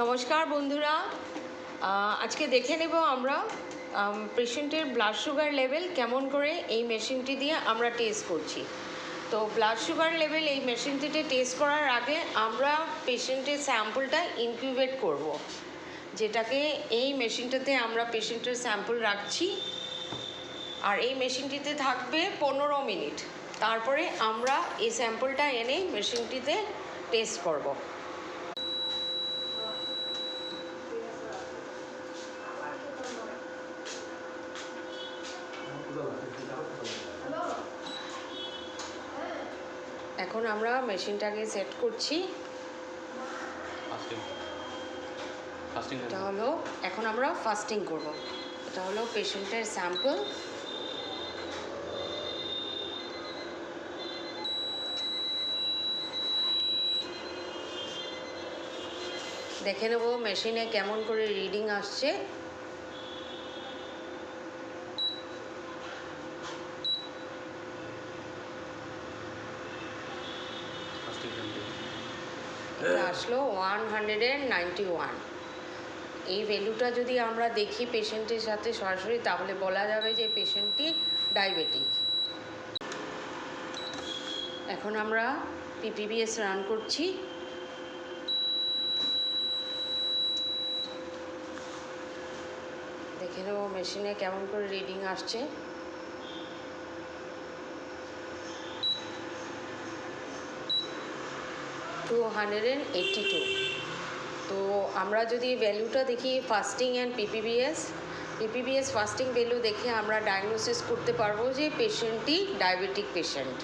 নমস্কার বন্ধুরা, আজকে দেখে নেব আমরা পেশেন্টের ব্লাড সুগার লেভেল কেমন করে এই মেশিনটি দিয়ে আমরা টেস্ট করছি। তো ব্লাড সুগার লেভেল এই মেশিনটিতে টেস্ট করার আগে আমরা পেশেন্টের স্যাম্পলটা ইনকিউবেট করব, যেটাকে এই মেশিনটাতে আমরা পেশেন্টের স্যাম্পল রাখছি আর এই মেশিনটিতে থাকবে 15 মিনিট। তারপরে আমরা এই স্যাম্পলটা এনে মেশিনটিতে টেস্ট করব। এখন আমরা মেশিনটাকে সেট করছি। এটা হলো, এখন আমরা ফাস্টিং করব। এটা হলো পেশেন্টের স্যাম্পল। দেখে নেব মেশিনে কেমন করে রিডিং আসছে। এটা আসলো 191। এই ভ্যালুটা যদি আমরা দেখি পেশেন্টের সাথে সরাসরি, তাহলে বলা যাবে যে পেশেন্টটি ডায়াবেটিক। এখন আমরা পিপিবিএস রান করছি। দেখে নেব মেশিনে কেমন করে রিডিং আসছে। টু 182। তো আমরা যদি ভ্যালুটা দেখি fasting and PPBS fasting value দেখে আমরা ডায়াগনোসিস করতে পারবো যে পেশেন্টটি ডায়াবেটিক পেশেন্ট।